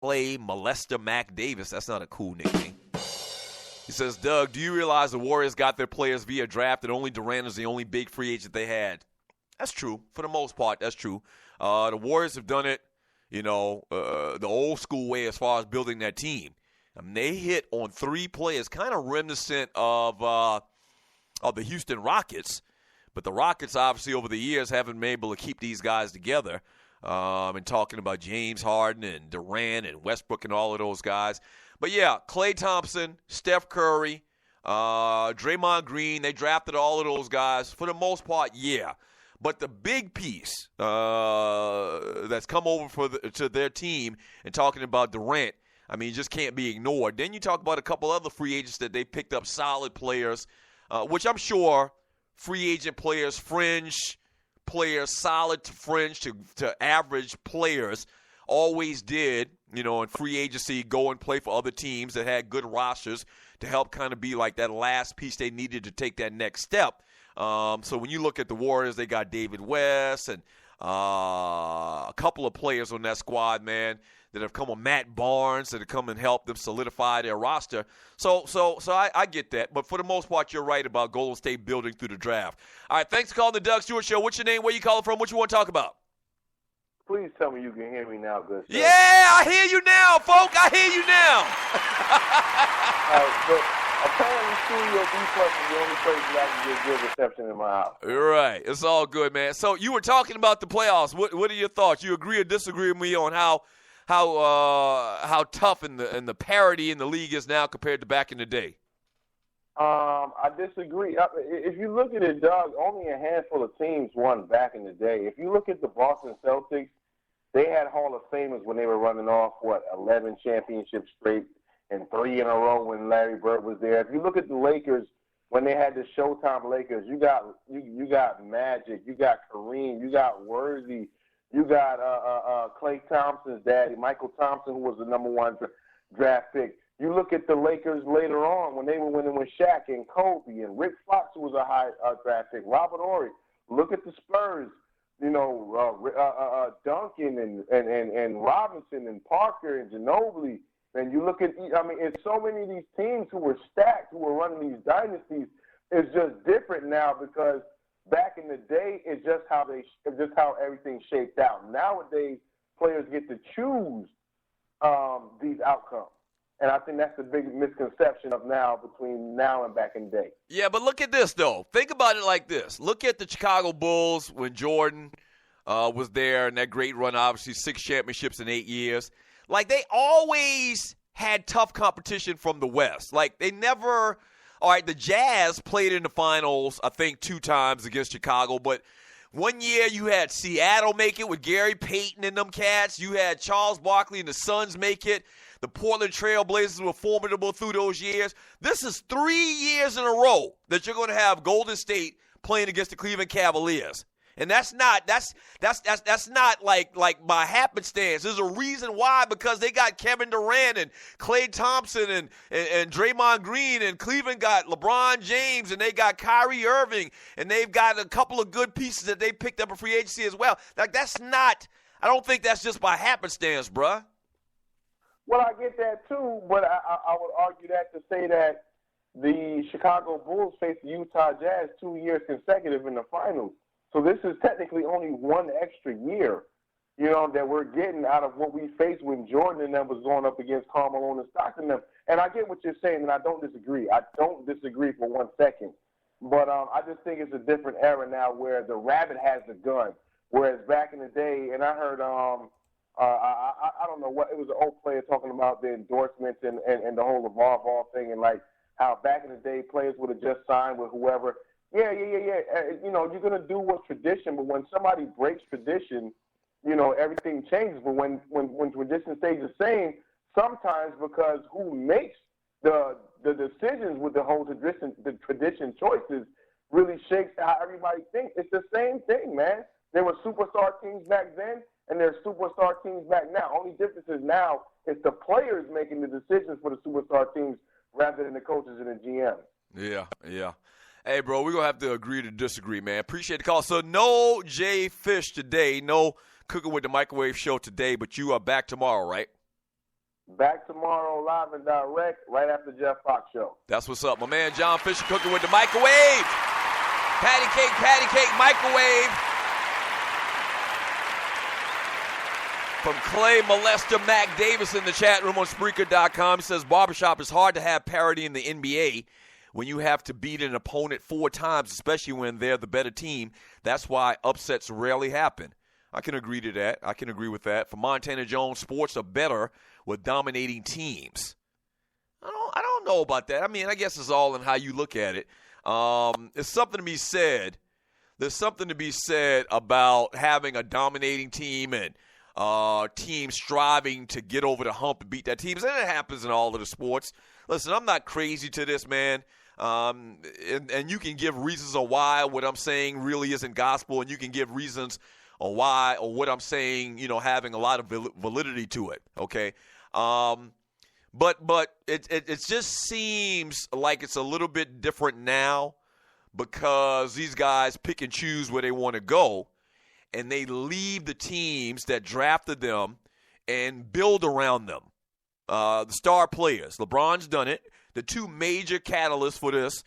Clay Molester Mac Davis. That's not a cool nickname. He says, Doug, do you realize the Warriors got their players via draft and only Durant is the only big free agent they had? That's true. For the most part, that's true. The Warriors have done it, the old school way as far as building that team. I mean, they hit on 3 players, kind of reminiscent of the Houston Rockets. But the Rockets, obviously, over the years haven't been able to keep these guys together. And talking about James Harden and Durant and Westbrook and all of those guys. But, yeah, Klay Thompson, Steph Curry, Draymond Green, they drafted all of those guys. For the most part, yeah. But the big piece that's come over to their team and talking about Durant, I mean, just can't be ignored. Then you talk about a couple other free agents that they picked up, solid players, which I'm sure free agent players, fringe players, solid to fringe to average players always did, in free agency, go and play for other teams that had good rosters to help kind of be like that last piece they needed to take that next step. So when you look at the Warriors, they got David West and a couple of players on that squad, man, that have come on, Matt Barnes, that have come and helped them solidify their roster. So I get that. But for the most part, you're right about Golden State building through the draft. All right, thanks for calling the Doug Stewart Show. What's your name? Where you calling from? What you want to talk about? Please tell me you can hear me now, good sir. Yeah, I hear you now, folk. I hear you now. All right, so apparently Studio B+ is the only place that I can get good reception in my house. Right. It's all good, man. So you were talking about the playoffs. What are your thoughts? You agree or disagree with me on how tough and the parity in the league is now compared to back in the day? I disagree. If you look at it, Doug, only a handful of teams won back in the day. If you look at the Boston Celtics, they had Hall of Famers when they were running off, 11 championships straight and 3 in a row when Larry Bird was there. If you look at the Lakers, when they had the Showtime Lakers, you got Magic, you got Kareem, you got Worthy, you got Klay Thompson's daddy, Michael Thompson, who was the number 1 draft pick. You look at the Lakers later on when they were winning with Shaq and Kobe and Rick Fox, who was a high draft pick, Robert Horry. Look at the Spurs, Duncan and Robinson and Parker and Ginobili. And you look at, it's so many of these teams who were stacked, who were running these dynasties. It's just different now because back in the day, it's just how everything shaped out. Nowadays, players get to choose these outcomes. And I think that's the big misconception of now between now and back in the day. Yeah, but look at this, though. Think about it like this. Look at the Chicago Bulls when Jordan was there and that great run, obviously 6 championships in 8 years. Like, they always had tough competition from the West. Like, they never – all right, the Jazz played in the finals, I think, 2 times against Chicago, but one year you had Seattle make it with Gary Payton and them cats. You had Charles Barkley and the Suns make it. The Portland Trail Blazers were formidable through those years. This is 3 years in a row that you're going to have Golden State playing against the Cleveland Cavaliers. And that's not like by happenstance. There's a reason why, because they got Kevin Durant and Klay Thompson and Draymond Green, and Cleveland got LeBron James, and they got Kyrie Irving, and they've got a couple of good pieces that they picked up in free agency as well. Like, I don't think that's just by happenstance, bruh. Well, I get that too, but I would argue that to say that the Chicago Bulls faced the Utah Jazz 2 years consecutive in the finals. So this is technically only one extra year, that we're getting out of what we faced when Jordan and them was going up against Carmelo and Stockton and them. And I get what you're saying, and I don't disagree. I don't disagree for 1 second. But I just think it's a different era now where the rabbit has the gun, whereas back in the day, and I heard I don't know what, it was an old player talking about the endorsements and the whole LeVar Ball thing, and like how back in the day players would have just signed with whoever. Yeah. You're going to do what's tradition, but when somebody breaks tradition, everything changes. But when tradition stays the same, sometimes because who makes the decisions with the whole tradition choices really shakes how everybody thinks. It's the same thing, man. There were superstar teams back then, and there are superstar teams back now. Only difference is now it's the players making the decisions for the superstar teams rather than the coaches and the GM. Yeah. Hey, bro, we're going to have to agree to disagree, man. Appreciate the call. So no Jay Fish today, no Cooking with the Microwave show today, but you are back tomorrow, right? Back tomorrow, live and direct, right after Jeff Fox show. That's what's up. My man John Fisher cooking with the microwave. Patty cake, microwave. From Clay Molester Mac Davis in the chat room on Spreaker.com. He says, barbershop is hard to have parity in the NBA when you have to beat an opponent 4 times, especially when they're the better team. That's why upsets rarely happen. I can agree to that. I can agree with that. For Montana Jones, sports are better with dominating teams. I don't know about that. I mean, I guess it's all in how you look at it. There's something to be said. There's something to be said about having a dominating team and teams striving to get over the hump and beat that teams. And it happens in all of the sports. Listen, I'm not crazy to this, man. And you can give reasons on why what I'm saying really isn't gospel, and you can give reasons on why or what I'm saying, having a lot of validity to it, okay? But it just seems like it's a little bit different now because these guys pick and choose where they want to go, and they leave the teams that drafted them and build around them. The star players. LeBron's done it. The 2 major catalysts for this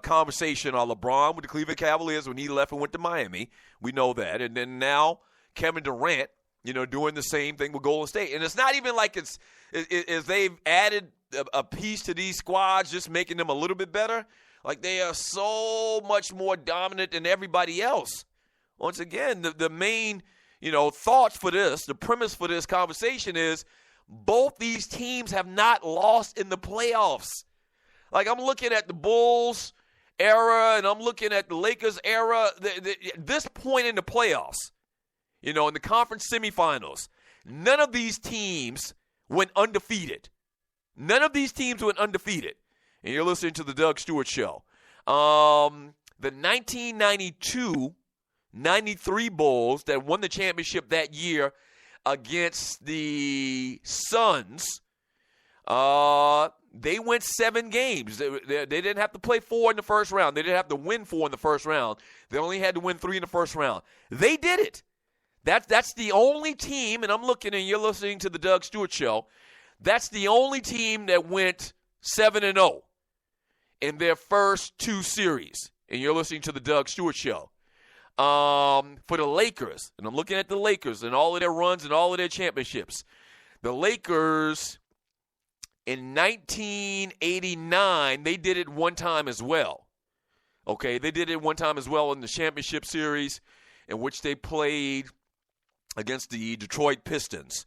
conversation are LeBron with the Cleveland Cavaliers when he left and went to Miami. We know that. And then now Kevin Durant, doing the same thing with Golden State. And it's not even like it's they've added a piece to these squads, just making them a little bit better. Like, they are so much more dominant than everybody else. Once again, the main, thoughts for this, the premise for this conversation is both these teams have not lost in the playoffs. Like, I'm looking at the Bulls era and I'm looking at the Lakers era. This point in the playoffs, in the conference semifinals, none of these teams went undefeated. None of these teams went undefeated. And you're listening to the Doug Stewart Show. The 1992-93 Bulls that won the championship that year against the Suns, they went 7 games. They didn't have to play 4 in the first round. They didn't have to win 4 in the first round. They only had to win 3 in the first round. They did it. That's the only team, and I'm looking and you're listening to the Doug Stewart Show, that's the only team that went 7-0 in their first 2 series. And you're listening to the Doug Stewart Show. For the Lakers, and I'm looking at the Lakers and all of their runs and all of their championships. The Lakers in 1989, they did it one time as well. Okay, they did it one time as well in the championship series in which they played against the Detroit Pistons.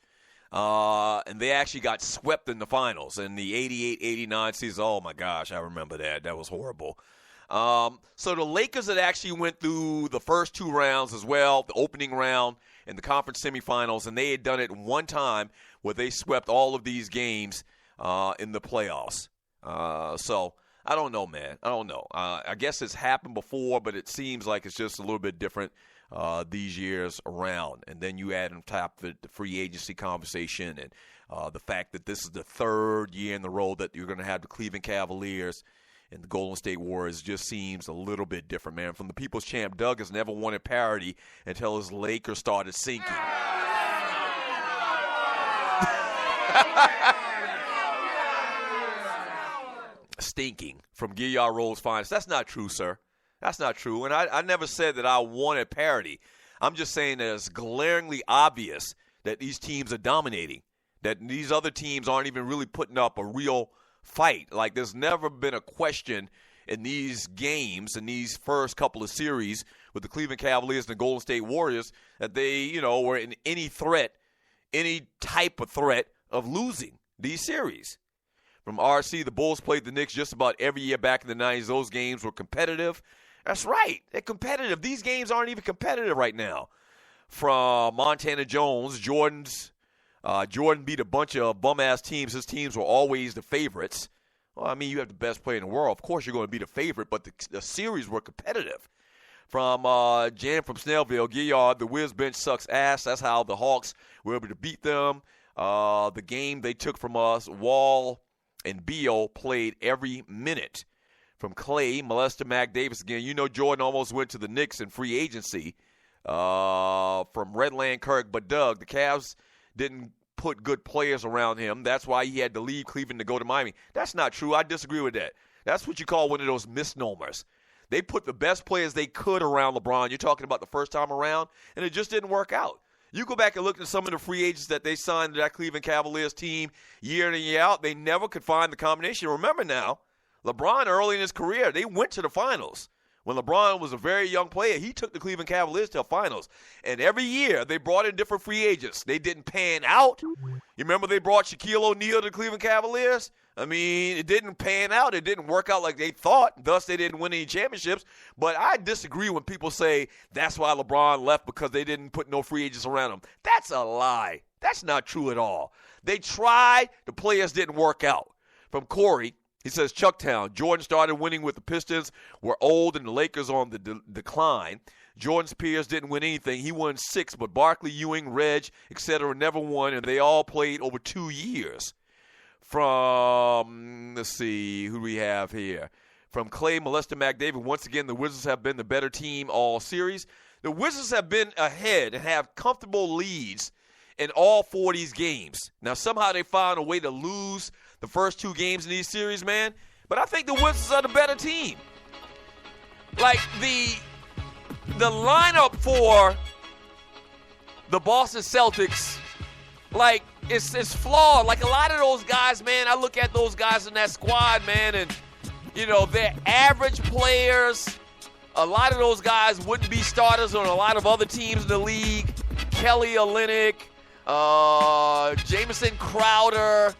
And they actually got swept in the finals in the 88-89 season. Oh, my gosh, I remember that. That was horrible. So the Lakers had actually went through the first 2 rounds as well, the opening round and the conference semifinals, and they had done it one time where they swept all of these games in the playoffs. So I don't know, man. I don't know. I guess it's happened before, but it seems like it's just a little bit different these years around. And then you add on top the free agency conversation and the fact that this is the 3rd year in the row that you're going to have the Cleveland Cavaliers and the Golden State Warriors just seems a little bit different, man. From the People's Champ, Doug has never wanted parity until his Lakers started sinking. Stinking from Gilliard Road's finest. That's not true, sir. That's not true. And I never said that I wanted parity. I'm just saying that it's glaringly obvious that these teams are dominating, that these other teams aren't even really putting up a real fight. Like, there's never been a question in these games, in these first couple of series with the Cleveland Cavaliers and the Golden State Warriors, that they, were in any type of threat of losing these series. From RC, the Bulls played the Knicks just about every year back in the 90s. Those games were competitive. That's right. They're competitive. These games aren't even competitive right now. From Montana Jones, Jordan beat a bunch of bum-ass teams. His teams were always the favorites. Well, I mean, you have the best player in the world. Of course you're going to be the favorite, but the series were competitive. From Jan from Snellville, Gilliard, the Wiz bench sucks ass. That's how the Hawks were able to beat them. The game they took from us, Wall and Beal played every minute. From Clay, Molester Mac Davis again. Jordan almost went to the Knicks in free agency. From Redland Kirk, but Doug, the Cavs didn't put good players around him. That's why he had to leave Cleveland to go to Miami. That's not true. I disagree with that. That's what you call one of those misnomers. They put the best players they could around LeBron. You're talking about the first time around, and it just didn't work out. You go back and look at some of the free agents that they signed to that Cleveland Cavaliers team year in and year out. They never could find the combination. Remember now, LeBron early in his career, they went to the finals. When LeBron was a very young player, he took the Cleveland Cavaliers to the finals. And every year, they brought in different free agents. They didn't pan out. You remember they brought Shaquille O'Neal to the Cleveland Cavaliers? I mean, it didn't pan out. It didn't work out like they thought. Thus, they didn't win any championships. But I disagree when people say that's why LeBron left, because they didn't put no free agents around him. That's a lie. That's not true at all. They tried. The players didn't work out. From Corey, he says, Chucktown, Jordan started winning with the Pistons, were old, and the Lakers on the decline. Jordan's peers didn't win anything. He won 6, but Barkley, Ewing, Reg, etc. never won, and they all played over 2 years. From, let's see, who do we have here? From Clay, Molester, McDavid, once again, the Wizards have been the better team all series. The Wizards have been ahead and have comfortable leads in all 4 of these games. Now, somehow they found a way to lose the first 2 games in these series, man. But I think the Wizards are the better team. Like, the lineup for the Boston Celtics, like, it's flawed. Like, a lot of those guys, man, I look at those guys in that squad, man, and, you know, they're average players. A lot of those guys wouldn't be starters on a lot of other teams in the league. Kelly Olynyk, Jamison Crowder,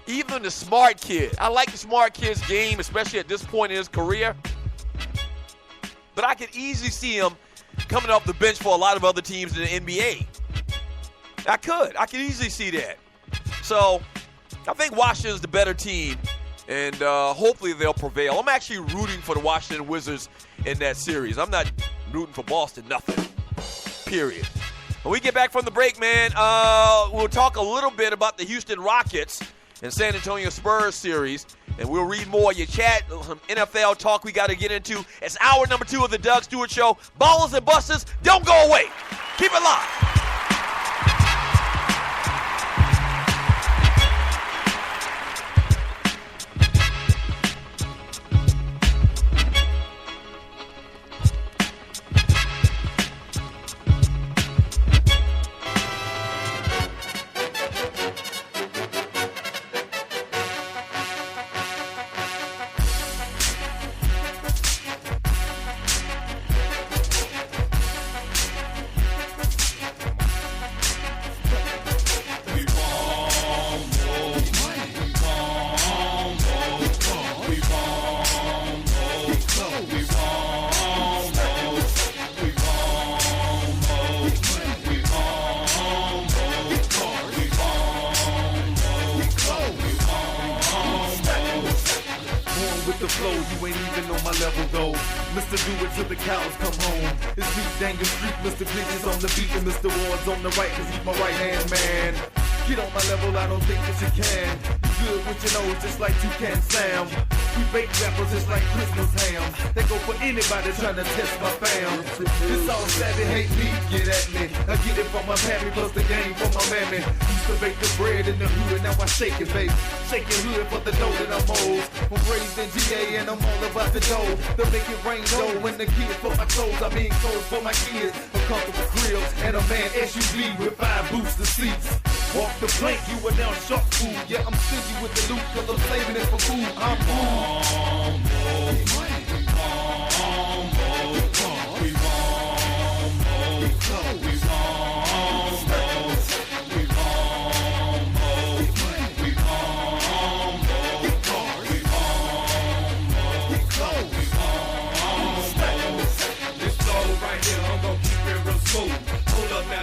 even the smart kid. I like the smart kid's game, especially at this point in his career. But I could easily see him coming off the bench for a lot of other teams in the NBA. I could easily see that. So I think Washington's the better team, and hopefully they'll prevail. I'm actually rooting for the Washington Wizards in that series. I'm not rooting for Boston, nothing, period. When we get back from the break, man, we'll talk a little bit about the Houston Rockets and San Antonio Spurs series, and we'll read more of your chat, some NFL talk we got to get into. It's hour number 2 of the Doug Stewart Show. Ballas and Bustas, don't go away. Keep it locked. On the right, cause he's my right hand man. Get on my level, I don't think that you can. You good with your nose, just like Toucan Sam. We bake rappers just like Christmas ham. They go for anybody trying to test my fam. This all savvy, hate me, get at me. I get it from my pappy, plus the game from my mammy. Used to bake the bread in the hood, now I shake it, baby. Shaking hood for the dough that I'm old. I'm raised in GA and I'm all about the dough. The make it rain dough when the kids for my clothes. I mean clothes for my kids. A comfortable grills and a man SUV with 5 booster seats. Walk the plank, you are now shark food. Yeah, I'm stingy with the loot, cause I'm saving it for food. I'm food.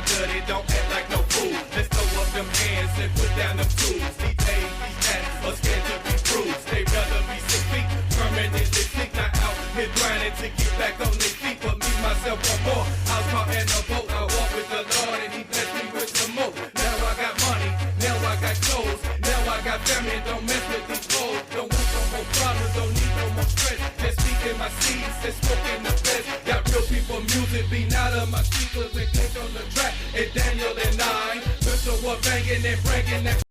Dirty, don't act like no fool. Let's throw up them hands and put down them tools. These days, these cats are scared to be bruised. They rather be 6 feet, permanently sick, not out here grinding to get back on their feet. But me, myself, one more. I was caught in a boat. I walk with the Lord and he blessed me with some more. Now I got money, now I got clothes, now I got family. Don't mess with these hoes. Don't want no more problems, don't need no more stress. Just speaking my seeds, just smoking the best. Got real people music beating out of my speakers and click on the track. And Daniel and I, Mr. banging and bragging that